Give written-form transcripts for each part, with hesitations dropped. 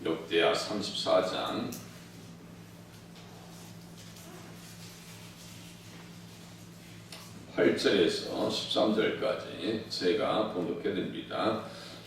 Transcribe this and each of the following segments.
역대하 34장 8절에서 13절까지 제가 봉독해 드립니다.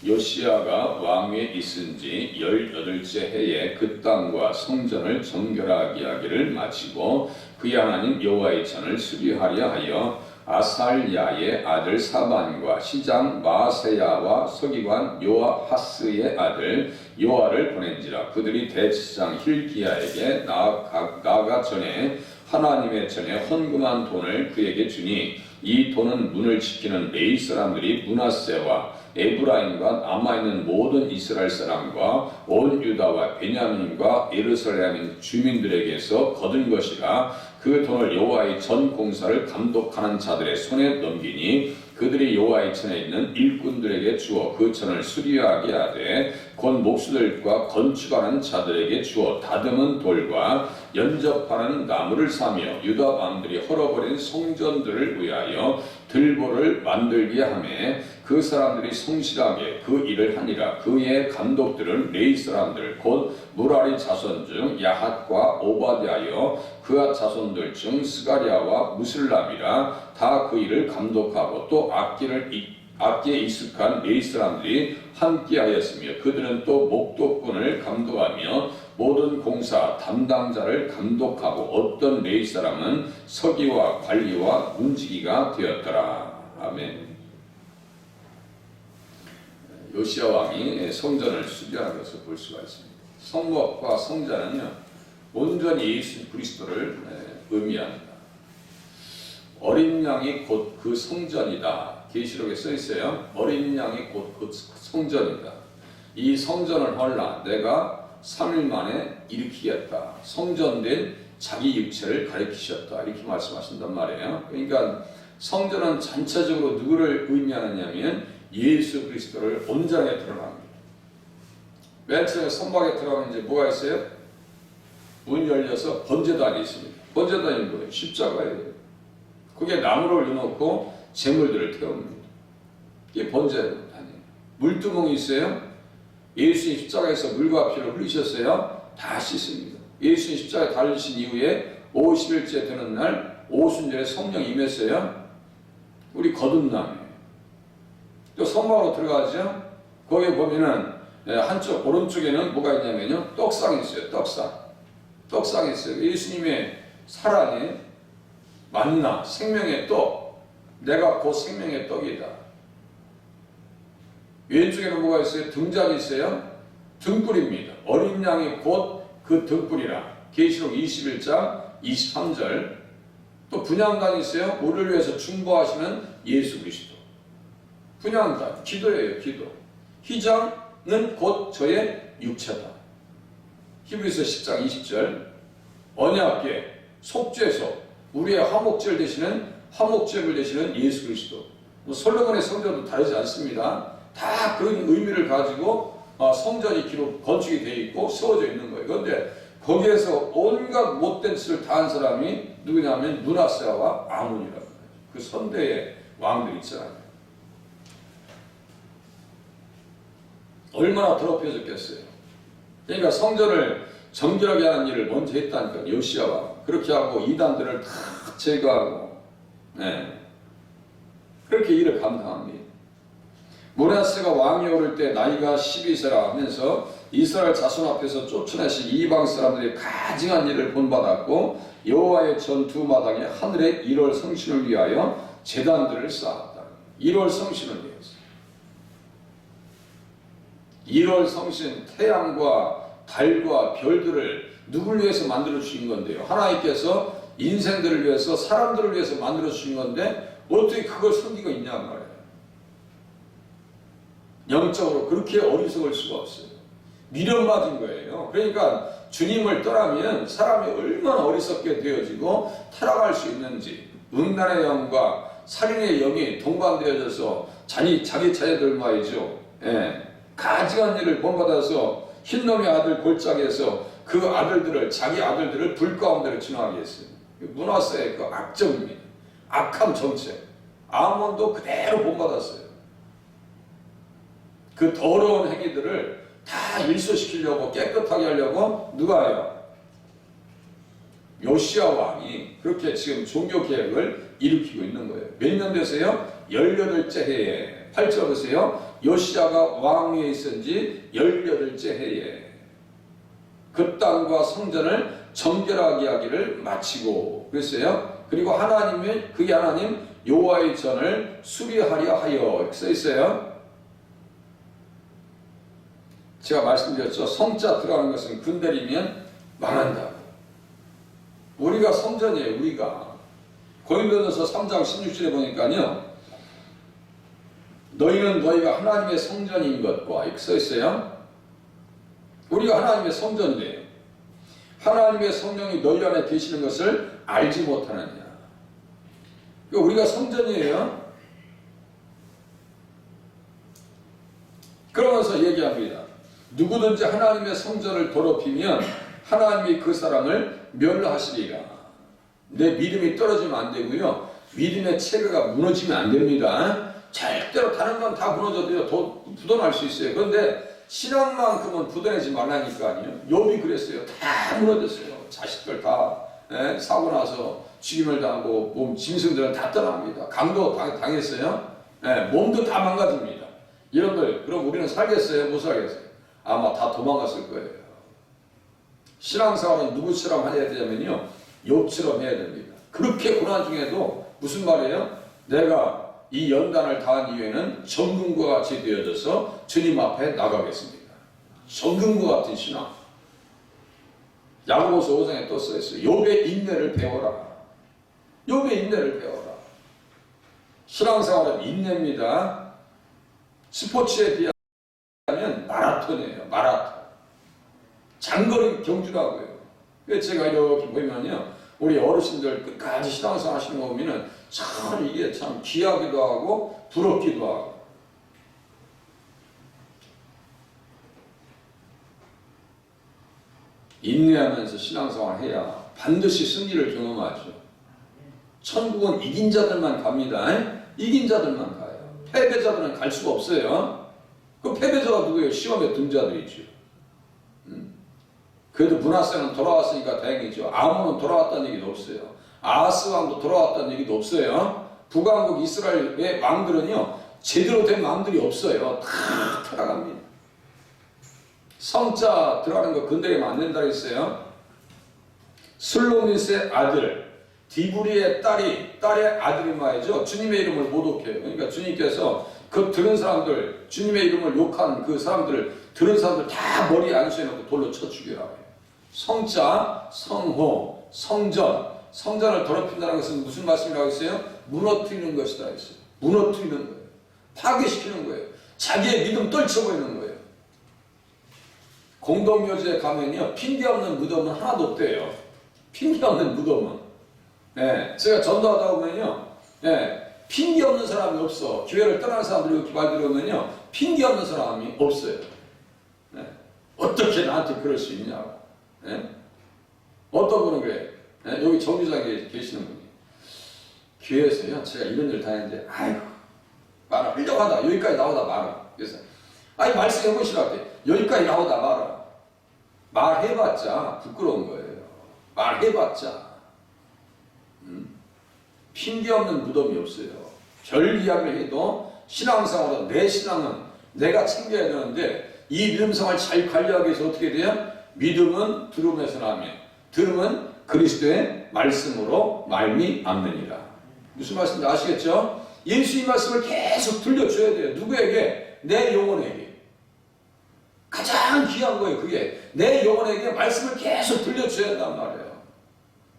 요시야가 왕위에 있은 지 18째 해에 그 땅과 성전을 정결하게 하기를 마치고 그의 하나님 여호와의 전을 수리하려 하여 아살야의 아들 사반과 시장 마세야와 서기관 요아하스의 아들 요아를 보낸지라. 그들이 대제사장 힐기야에게 나아가 전에 하나님의 전에 헌금한 돈을 그에게 주니 이 돈은 문을 지키는 레위 사람들이 므낫세와 에브라임과 남아있는 모든 이스라엘 사람과 온 유다와 베냐민과 예루살렘 주민들에게서 거둔 것이라. 그 돈을 여호와의 전 공사를 감독하는 자들의 손에 넘기니 그들이 여호와의 전에 있는 일꾼들에게 주어 그 전을 수리하게 하되 곧 목수들과 건축하는 자들에게 주어 다듬은 돌과 연접하는 나무를 사며 유다 왕들이 헐어버린 성전들을 위하여 들보를 만들게 하며 그 사람들이 성실하게 그 일을 하니라. 그의 감독들은 레위 사람들 곧 무라리 자손 중 야핫과 오바댜여 그앗 자손들 중 스가랴와 무슬람이라. 다 그 일을 감독하고 또 악기에 익숙한 레위 사람들이 함께하였으며 그들은 또 목도꾼을 감독하며 모든 공사 담당자를 감독하고 어떤 레위 사람은 서기와 관리와 문지기가 되었더라. 아멘. 요시야 왕이 성전을 수리하는 것을 볼 수가 있습니다. 성막과 성전은요 온전히 예수 그리스도를 의미합니다. 어린 양이 곧 그 성전이다. 계시록에 써 있어요. 어린 양이 곧 그 성전이다. 이 성전을 헐라 내가 3일 만에 일으키겠다. 성전된 자기 육체를 가리키셨다. 이렇게 말씀하신단 말이에요. 그러니까 성전은 전체적으로 누구를 의미하느냐면 예수 그리스도를 온전하게 드러납니다. 맨 처음에 성막에 들어가면 이제 뭐가 있어요? 문이 열려서 번제단이 있습니다. 번제단이 뭐예요? 십자가예요. 거기에 나무를 넣어놓고 제물들을 태웁니다. 이게 번제단이에요. 물두멍이 있어요. 예수님 십자가에서 물과 피를 흘리셨어요. 다 씻습니다. 예수님 십자가에 달리신 이후에 50일째 되는 날 오순절에 성령이 임했어요. 우리 거듭남이에요. 또 성막으로 들어가죠. 거기에 보면은 한쪽 오른쪽에는 뭐가 있냐면요 떡상이 있어요. 떡상이 있어요. 예수님의 살아니 만나 생명의 떡, 내가 곧 생명의 떡이다. 왼쪽에는 뭐가 있어요? 등잔이 있어요. 등불입니다. 어린 양이 곧 그 등불이라. 계시록 21장 23절. 또 분향단이 있어요. 우리를 위해서 중보하시는 예수 그리스도. 분향단, 기도예요. 기도. 휘장은 곧 저의 육체다. 히브리서 10장 20절. 언약궤, 속죄소, 우리의 화목제를 되시는 예수 그리스도. 솔로몬의 성전도 다르지 않습니다. 다 그런 의미를 가지고 성전이 건축이 되어 있고 세워져 있는 거예요. 그런데 거기에서 온갖 못된 짓을 다한 사람이 누구냐면 므낫세와 아몬이라고 해요. 그 선대의 왕들이 있잖아요. 얼마나 더럽혀졌겠어요. 그러니까 성전을 정결하게 하는 일을 먼저 했다니까 요시야가. 그렇게 하고 이단들을 다 제거하고 그렇게 일을 감당합니다. 므낫세가 왕이 오를 때 나이가 12세라 하면서 이스라엘 자손 앞에서 쫓아내신 이방 사람들이 가증한 일을 본받았고 여호와의 전두 마당에 하늘의 1월 성신을 위하여 제단들을 쌓았다. 1월 성신을 위해서. 1월 성신, 태양과 달과 별들을 누구를 위해서 만들어 주신 건데요. 하나님께서 인생들을 위해서 사람들을 위해서 만들어 주신 건데 어떻게 그걸 섬기고 있냐 말이에요. 영적으로 그렇게 어리석을 수가 없어요. 미련 맞은 거예요. 그러니까 주님을 떠나면 사람이 얼마나 어리석게 되어지고 타락할 수 있는지. 음란의 영과 살인의 영이 동반되어져서 자기 자녀들 말이죠. 가증한 일을 본받아서 흰놈의 아들 골짜기에서 그 아들들을 자기 아들들을 불 가운데로 진화하게 했어요. 므낫세의 그 악정입니다. 악함 정체. 아몬도 그대로 본받았어요. 그 더러운 행위들을 다 일소시키려고 깨끗하게 하려고 누가 해요? 요시야 왕이 그렇게 지금 종교개혁을 일으키고 있는 거예요. 몇 년 되세요? 18째 해에 8절 보세요. 요시야가 왕위에 있은 지 18째 해에 그 땅과 성전을 정결하게 하기를 마치고 그랬어요. 그리고 하나님의 그게 하나님 여호와의 전을 수리하려 하여 이렇게 써 있어요. 제가 말씀드렸죠. 성자 들어가는 것은 군대리면 망한다. 우리가 성전이에요. 우리가 고린도전서 3장 16절에 보니까요. 너희는 너희가 하나님의 성전인 것과 이렇게 써 있어요. 우리가 하나님의 성전이에요. 하나님의 성령이 너희 안에 계시는 것을 알지 못하느냐. 우리가 성전이에요. 그러면서 얘기합니다. 누구든지 하나님의 성전을 더럽히면 하나님이 그 사람을 멸하시리라. 내 믿음이 떨어지면 안 되고요. 믿음의 체계가 무너지면 안 됩니다. 절대로 다른 건 다 무너져도요. 더 부도날 수 있어요. 그런데 신앙만큼은 부도내지 말라니까요. 욥이 그랬어요. 다 무너졌어요. 자식들 다 사고 나서 죽임을 당하고 몸 짐승들은 다 떠납니다. 강도 당했어요. 몸도 다 망가집니다. 여러분들 그럼 우리는 살겠어요? 못 살겠어요? 아마 다 도망갔을 거예요. 신앙생활은 누구처럼 해야 되냐면요. 욥처럼 해야 됩니다. 그렇게 고난 중에도 무슨 말이에요? 내가 이 연단을 당한 이후에는 정금과 같이 되어져서 주님 앞에 나가겠습니다. 정금과 같은 신앙. 야고보서 5장에 또 써있어요. 욥의 인내를 배워라. 욥의 인내를 배워라. 신앙생활은 인내입니다. 스포츠에 비하면 마라톤이에요. 마라톤. 장거리 경주라고요. 그래서 제가 이렇게 보면요. 우리 어르신들 끝까지 신앙생활 하시는 거 보면은 참 이게 참 귀하기도 하고 부럽기도 하고. 인내하면서 신앙생활 해야 반드시 승리를 경험하죠. 천국은 이긴 자들만 갑니다. 이긴 자들만 가요. 패배자들은 갈 수가 없어요. 그 패배자가 누구예요? 시험에 든 자들이죠. 그래도 므낫세는 돌아왔으니까 다행이죠. 아몬은 돌아왔다는 얘기도 없어요. 아하스 왕도 돌아왔다는 얘기도 없어요. 북왕국 이스라엘의 왕들은요. 제대로 된 왕들이 없어요. 다 타락합니다. 성자 들어가는 거 건드리면 안 된다고 했어요. 슬로미스의 아들 디브리의 딸의 아들이 말이죠. 주님의 이름을 모독해요. 그러니까 주님께서 그 들은 사람들, 주님의 이름을 욕한 그 사람들을 들은 사람들 다 머리에 안수해놓고 돌로 쳐 죽이라고 해요. 성자, 성호, 성전. 성전을 더럽힌다는 것은 무슨 말씀이라고 했어요? 무너뜨리는 것이다 했어요. 무너뜨리는 거예요. 파괴시키는 거예요. 자기의 믿음 떨쳐버리는 거예요. 공동묘지에 가면요. 핑계 없는 무덤은 하나도 없대요. 핑계 없는 무덤은. 제가 전도하다 보면요. 핑계 없는 사람이 없어. 교회를 떠나는 사람들이 이렇게 말 들으면요. 핑계 없는 사람이 없어요. 어떻게 나한테 그럴 수 있냐고. 어떤 분은 그래. 여기 정류장에 계시는 분이. 교회에서요. 제가 이런 일 다 했는데, 아이고, 말아. 흘려가다. 여기까지 나오다 말아. 그래서, 아니, 말씀 해보시라고 해. 여기까지 나오다 말아. 말해봤자 부끄러운 거예요. 말해봤자. 핑계 없는 무덤이 없어요. 별 이야기를 해도 신앙생활은 내 신앙은 내가 챙겨야 되는데 이 믿음생활 잘 관리하기 위해서 어떻게 돼요? 믿음은 들음에서 나며 들음은 그리스도의 말씀으로 말미암느니라. 무슨 말씀인지 아시겠죠? 예수의 말씀을 계속 들려줘야 돼요. 누구에게? 내 영혼에게. 가장 귀한 거예요. 그게 내 영혼에게 말씀을 계속 들려줘야 한단 말이에요.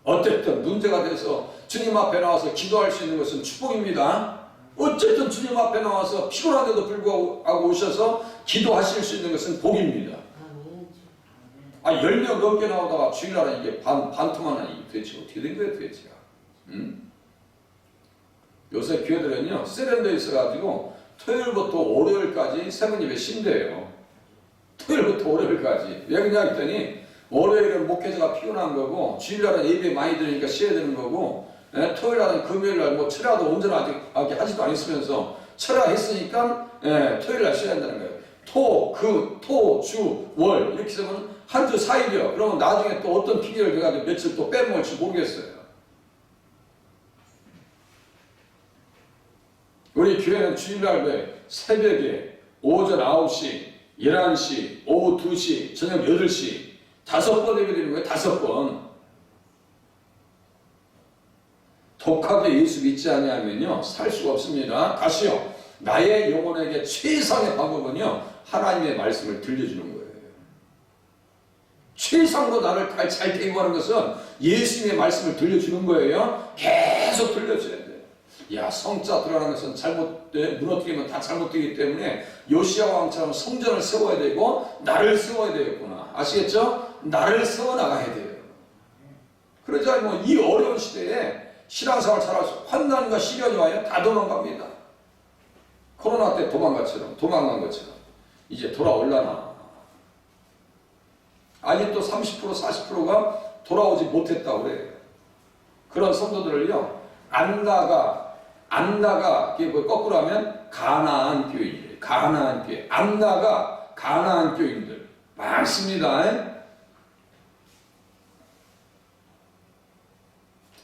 어쨌든 문제가 돼서 주님 앞에 나와서 기도할 수 있는 것은 축복입니다. 어쨌든 주님 앞에 나와서 피곤한데도 불구하고 오셔서 기도하실 수 있는 것은 복입니다. 10명 넘게 나오다가 주일날은 이게 반토막나 이게 도대체 어떻게 된 거예요 도대체. 요새 교회들은요 세련되어 있어가지고 토요일부터 월요일까지 새벽 예배 쉰대요. 토요일부터 월요일까지. 왜 그러냐 했더니 월요일은 목회자가 피곤한 거고 주일날은 예배 많이 들으니까 쉬어야 되는 거고 토요일날은 금요일날 뭐 철야도 온전하게 하지도 않았으면서 철야 했으니까 토요일날 쉬어야 한다는 거예요. 주, 월 이렇게 되면 한 주 4일이요. 그러면 나중에 또 어떤 핑계를 대가지고 며칠 또 빼먹을지 모르겠어요. 우리 교회는 주일날 왜 새벽에 오전 9시, 11시, 오후 2시, 저녁 8시 5번 예배 드리는 거예요. 5번. 독하게 예수 믿지 아니하면요 살 수가 없습니다. 다시요. 나의 영혼에게 최상의 방법은요 하나님의 말씀을 들려주는 거예요. 최상으로 나를 잘 데리고 가는 것은 예수님의 말씀을 들려주는 거예요. 계속 들려줘야 돼요. 야, 성자 들어가는 것은 무너뜨리면 다 잘못되기 때문에 요시야 왕처럼 성전을 세워야 되고 나를 세워야 되겠구나. 아시겠죠? 나를 세워나가야 돼요. 그러지 않으면 이 어려운 시대에 신앙생활 잘할 수 환난과 시련이 와요. 다 도망갑니다. 코로나 때 도망간 것처럼 이제 돌아올라나. 아니 또 30% 40%가 돌아오지 못했다고 그래요. 그런 성도들을요 안 나가 이게 뭐 거꾸로 하면 가나안 교인들, 가나안 교회, 안 나가 가나안 교인들 많습니다.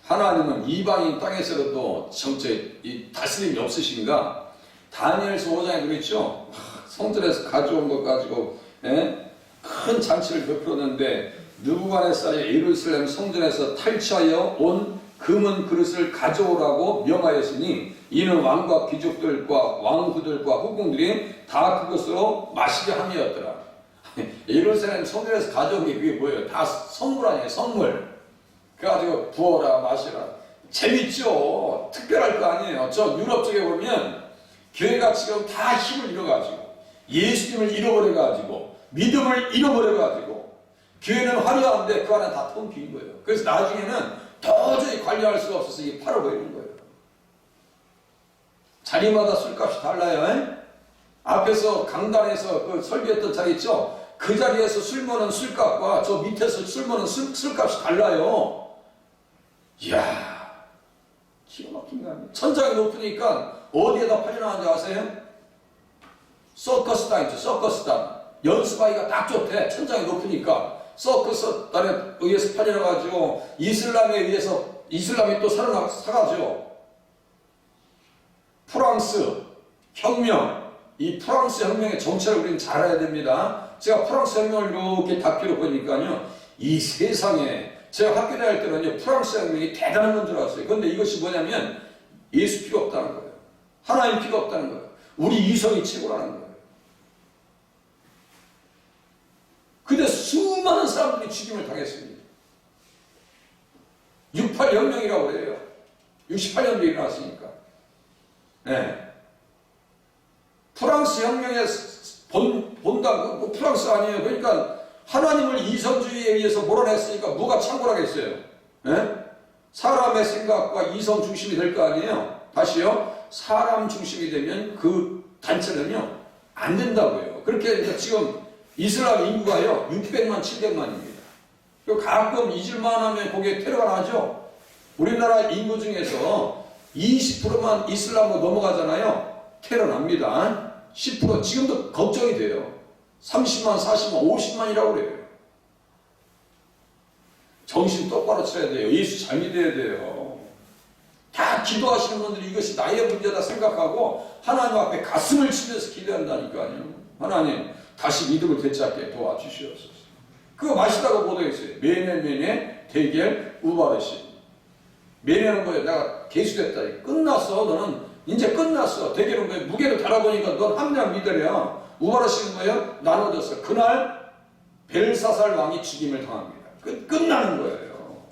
하나님은 이방인 땅에서도 정체 다스림이 없으신가? 다니엘서 5장에 그랬죠. 성전에서 가져온 것 가지고 큰 잔치를 베풀었는데 느부갓네살이 예루살렘 성전에서 탈취하여 온 금은 그릇을 가져오라고 명하였으니 이는 왕과 귀족들과 왕후들과 후궁들이 다 그것으로 마시게 함이었더라. 예루살렘 성전에서 가져온 게 그게 뭐예요? 다 선물 아니에요, 선물. 그래가지고 부어라 마시라. 재밌죠? 특별할 거 아니에요. 저 유럽 쪽에 보면 교회가 지금 다 힘을 잃어가지고 예수님을 잃어버려가지고 믿음을 잃어버려가지고 교회는 화려한데 그 안에 다 텅 빈 거예요. 그래서 나중에는 도저히 관리할 수가 없어서 이게 팔아버리는 거예요. 자리마다 술값이 달라요. 앞에서 강단에서 그 설교했던 자리 있죠? 그 자리에서 술 먹는 술값과 저 밑에서 술 먹는 술값이 달라요. 이야, 기가 막힌 거 아니에요? 천장이 높으니까 어디에다 팔려나가는지 아세요? 서커스단 있죠, 서커스단. 연습하기가 딱 좋대. 천장이 높으니까. 서커스단에 의해서 팔려나가지고 이슬람에 의해서 이슬람이 또 사가죠. 프랑스 혁명, 이 프랑스 혁명의 정체를 우리는 잘 알아야 됩니다. 제가 프랑스 혁명을 이렇게 다큐로 보니까요, 이 세상에 제가 학교 다닐 때는요 프랑스 혁명이 대단한 건 줄 알았어요. 그런데 이것이 뭐냐면 예수 필요 없다는 거예요. 하나님 필요 없다는 거예요. 우리 이성이 최고라는 거예요. 근데 수많은 사람들이 죽임을 당했습니다. 68 혁명이라고 그래요. 68년도에 일어났으니까. 네. 프랑스 혁명의 본당, 뭐 프랑스 아니에요. 그러니까 하나님을 이성주의에 의해서 몰아냈으니까 누가 창궐하겠어요? 네? 사람의 생각과 이성 중심이 될 거 아니에요? 다시요. 사람 중심이 되면 그 단체는요 안 된다고요. 그렇게 지금 이슬람 인구가요 600만 700만입니다. 가끔 잊을만 하면 거기에 테러가 나죠. 우리나라 인구 중에서 20%만 이슬람으로 넘어가잖아요. 테러 납니다. 10% 지금도 걱정이 돼요. 30만, 40만, 50만이라고 그래요. 정신 똑바로 차려야 돼요. 예수 잘 믿어야 돼요. 다 기도하시는 분들이 이것이 나의 문제다 생각하고 하나님 앞에 가슴을 치면서 기도한다니까요. 하나님 다시 믿음을 되찾게 도와주시옵소서. 그거 마시다가 못하겠어요. 매네 대결 우바르시. 매네는 뭐예요? 내가 개수됐다. 끝났어. 너는 이제 끝났어. 대결은 뭐예요? 무게를 달아보니까 넌 한 명 믿으랴. 우바르시는 뭐예요? 나눠졌어. 그날 벨사살 왕이 죽임을 당합니다. 끝나는 거예요.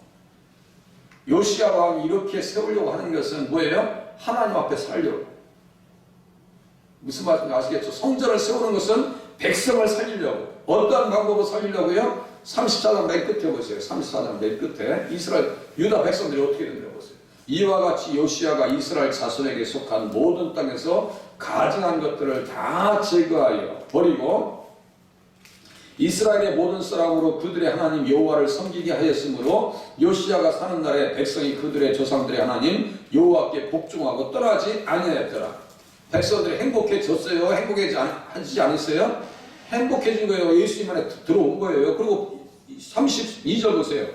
요시야 왕이 이렇게 세우려고 하는 것은 뭐예요? 하나님 앞에 살려고. 무슨 말인지 아시겠죠? 성전을 세우는 것은 백성을 살리려고. 어떤 방법으로 살리려고요? 34장 맨 끝에 보세요. 34장 맨 끝에 이스라엘 유다 백성들이 어떻게 된다고 보세요. 이와 같이 요시야가 이스라엘 자손에게 속한 모든 땅에서 가증한 것들을 다 제거하여 버리고 이스라엘의 모든 사람으로 그들의 하나님 여호와를 섬기게 하였으므로 요시야가 사는 날에 백성이 그들의 조상들의 하나님 여호와께 복종하고 떠나지 아니하였더라. 백성들이 행복해졌어요? 행복해지지 않았어요? 행복해진 거예요. 예수님 안에 들어온 거예요. 그리고 32절 보세요.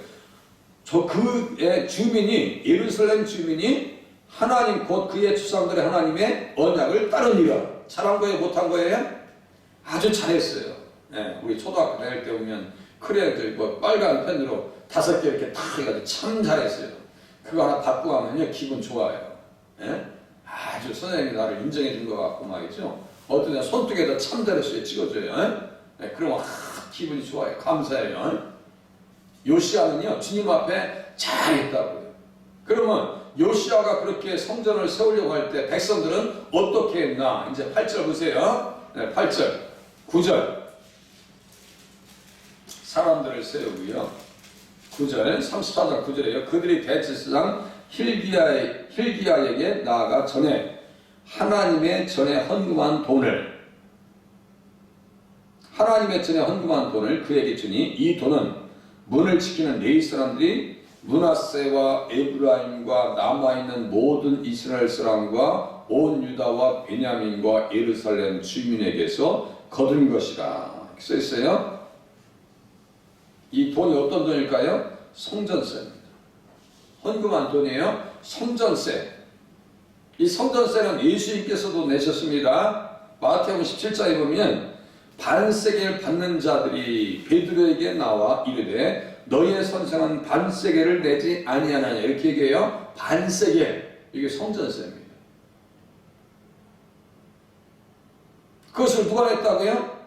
저 그의 주민이, 예루살렘 주민이 하나님 곧 그의 조상들의 하나님의 언약을 따르니라. 잘한 거예요? 못한 거예요? 아주 잘했어요. 네, 우리 초등학교 다닐 때 보면 크레아들 뭐 빨간 펜으로 5개 이렇게 탁 해가지고 참 잘했어요. 그거 하나 받고 가면요 기분 좋아요. 네? 아주 선생님이 나를 인정해 준 것 같고 말이죠. 어떤 애 손등에다 참 잘했어요 찍어줘요. 네, 그러면 기분이 좋아요. 감사해요. 요시아는요 주님 앞에 잘했다고요. 그러면 요시아가 그렇게 성전을 세우려고 할 때 백성들은 어떻게 했나? 이제 8절 보세요. 네, 8절 9절 사람들을 세우고요. 9절 34장 9절이에요. 그들이 대제사장 힐기야에게 나아가 전에 하나님의 전에 헌금한 돈을 그에게 주니 이 돈은 문을 지키는 레위 사람들이 므낫세와 에브라임과 남아있는 모든 이스라엘 사람과 온 유다와 베냐민과 예루살렘 주민에게서 거둔 것이라 써있어요. 이 돈이 어떤 돈일까요? 성전세입니다. 헌금한 돈이에요. 성전세. 이 성전세는 예수님께서도 내셨습니다. 마태복음 17장에 보면 반세겔 받는 자들이 베드로에게 나와 이르되 너희의 선생은 반세겔을 내지 아니하느냐 이렇게 얘기해요. 반세겔. 이게 성전세입니다. 그것을 누가 냈다고요?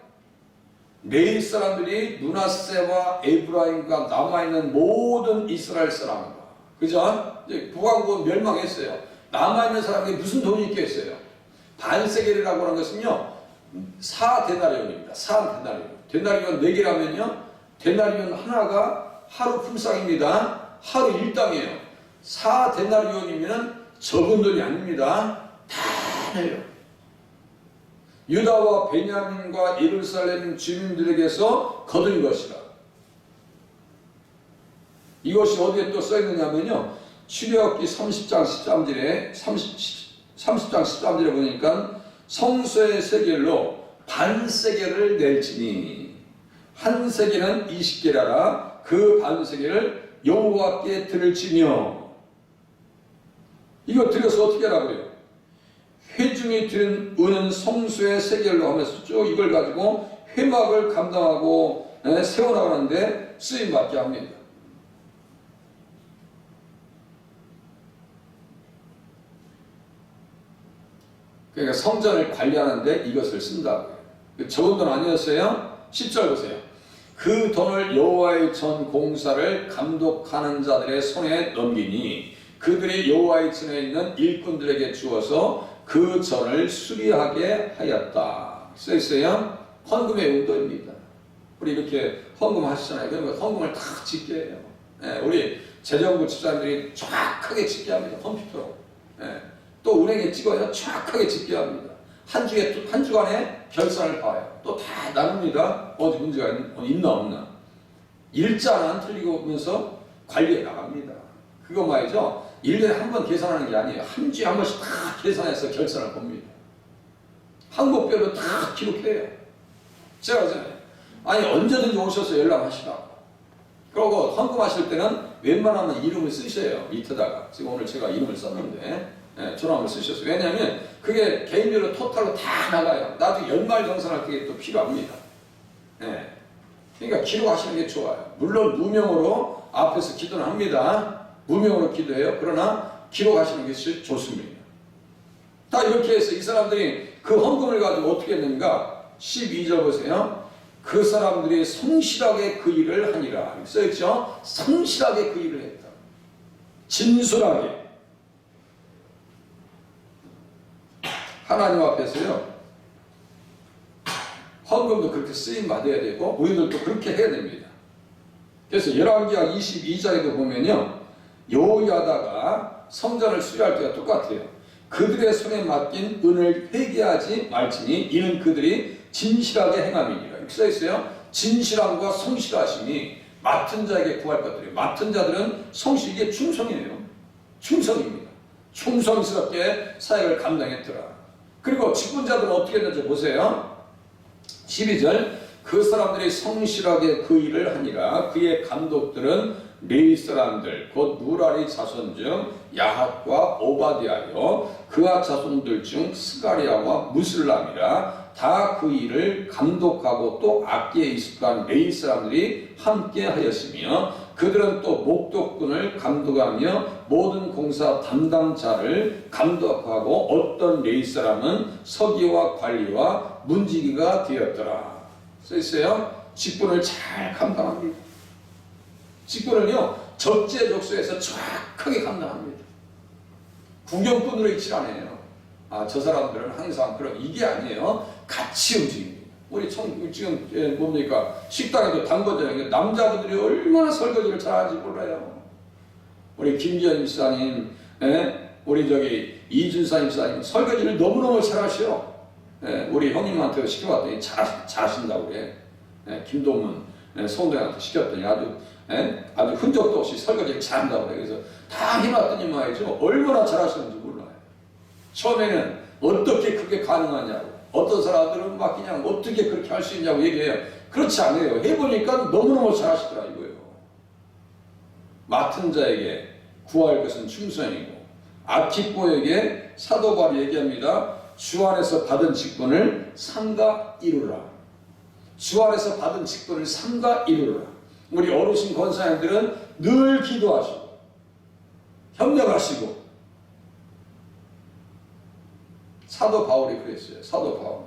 레위 사람들이 므낫세와 에브라임과 남아있는 모든 이스라엘 사람과 그죠? 이제 북왕국은 멸망했어요. 남아있는 사람이 무슨 돈이 있겠어요? 반세겔이라고 하는 것은요 4데나리온입니다. 4데나리온. 데나리온 4개라면요 데나리온 하나가 하루 품삯입니다. 하루 일당이에요. 4데나리온이면 적은 돈이 아닙니다. 다 내요. 유다와 베냐민과 예루살렘 주민들에게서 거둔 것이라. 이것이 어디에 또 써있느냐면요 출애굽기 30장 13절에 보니까 성소의 세겔로 반세겔을 낼지니 한 세겔은 20개라라 그 반세겔을 여호와께 드릴지며. 이거 드려서 어떻게 하라고요? 회중이 드린 은은 성소의 세겔로 하면서 쭉 이걸 가지고 회막을 감당하고 세워나가는데 쓰임받게 합니다. 그러니까 성전을 관리하는데 이것을 쓴다고요. 적은 돈 아니었어요? 10절 보세요. 그 돈을 여호와의 전 공사를 감독하는 자들의 손에 넘기니 그들이 여호와의 전에 있는 일꾼들에게 주어서 그 전을 수리하게 하였다. 써있어요. 헌금의 용도입니다. 우리 이렇게 헌금하시잖아요. 그러면 헌금을 다 짓게 해요. 우리 재정부 집사님들이 정확하게 짓게 합니다. 컴퓨터로. 또 은행에 찍어야 정확하게 짓게 합니다. 한 주간에 결산을 봐요. 또 다 나눕니다. 어디 문제가 있나 없나. 일자는 틀리면서 관리해 나갑니다. 그거 말이죠. 1년에 한 번 계산하는 게 아니에요. 한 주에 한 번씩 다 계산해서 결산을 봅니다. 항목별로 다 기록해요. 제가 그러잖아요. 아니 언제든지 오셔서 연락하시라고. 그리고 헌금하실 때는 웬만하면 이름을 쓰셔요. 밑에다가. 지금 오늘 제가 이름을 썼는데 전화번호 쓰셨어요. 왜냐하면 그게 개인별로 토탈로 다 나가요. 나중에 연말정산할 때 또 필요합니다. 그러니까 기록하시는 게 좋아요. 물론 무명으로 앞에서 기도는 합니다. 무명으로 기도해요. 그러나 기록하시는 것이 좋습니다. 다 이렇게 해서 이 사람들이 그 헌금을 가지고 어떻게 했는가? 12절 보세요. 그 사람들이 성실하게 그 일을 하니라. 써있죠? 성실하게 그 일을 했다. 진솔하게. 하나님 앞에서요. 헌금도 그렇게 쓰임 받아야 되고 우리들도 그렇게 해야 됩니다. 그래서 열왕기하 22장에도 보면요. 여호야다가 성전을 수리할 때가 똑같아요. 그들의 손에 맡긴 은을 회개하지 말지니 이는 그들이 진실하게 행함이니라. 이렇게 써있어요. 진실함과 성실하심이 맡은 자에게 구할 것들이에요. 맡은 자들은 성실, 이게 충성이에요. 충성입니다. 충성스럽게 사역을 감당했더라. 그리고 직분자들은 어떻게 했는지 보세요. 12절 그 사람들이 성실하게 그 일을 하니라. 그의 감독들은 레위 사람들 곧 무라리 자손 중 야핫과 오바디아요 그와 자손들 중 스가리아와 무슬람이라. 다 그 일을 감독하고 또 악기에 익숙한 레위 사람들이 함께 하였으며 그들은 또 목독꾼을 감독하며 모든 공사 담당자를 감독하고 어떤 레위 사람은 서기와 관리와 문지기가 되었더라. 써있어요. 직분을 잘 감당합니다. 직분을요 적재적소에서 정확하게 감당합니다. 구경꾼으로 있지 않아요. 저 사람들은 항상 그런 이게 아니에요. 같이 움직입니다. 우리 지금 뭡니까 식당에도 당번잖아요. 남자분들이 얼마나 설거지를 잘하는지 몰라요. 우리 김지현 집사님, 우리 저기 이준사 집사님 설거지를 너무너무 잘하셔. 우리 형님한테 시켜봤더니 잘하신다고 그래. 김동문 성도한테 시켰더니 아주 흔적도 없이 설거지를 잘한다고 그래. 그래서 다 해놨더니 말이죠. 얼마나 잘하시는지 몰라요. 처음에는 어떻게 그게 가능하냐고. 어떤 사람들은 막 그냥 어떻게 그렇게 할 수 있냐고 얘기해요. 그렇지 않아요. 해보니까 너무너무 잘하시더라 이거예요. 맡은 자에게 구할 것은 충성이고 아키포에게 사도 바울이 얘기합니다. 주 안에서 받은 직분을 삼가 이루라. 주 안에서 받은 직분을 삼가 이루라. 우리 어르신 권사님들은 늘 기도하시고 협력하시고 사도 바울이 그랬어요. 사도 바울.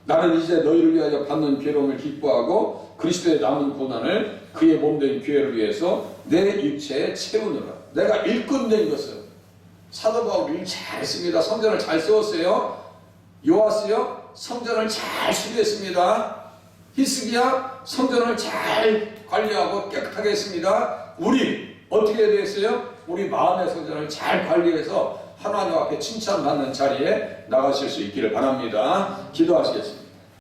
나는 이제 너희를 위하여 받는 괴로움을 기뻐하고 그리스도의 남은 고난을 그의 몸된 교회를 위해서 내 육체에 채우느라. 내가 일꾼 된 것은 사도 바울이 일 잘했습니다. 성전을 잘 세웠어요. 요아스요 성전을 잘 수리했습니다. 히스기야 성전을 잘 관리하고 깨끗하게 했습니다. 우리 어떻게 해야 되겠어요? 우리 마음의 성전을 잘 관리해서 하나님 앞에 칭찬받는 자리에 나가실 수 있기를 바랍니다. 기도하시겠습니다.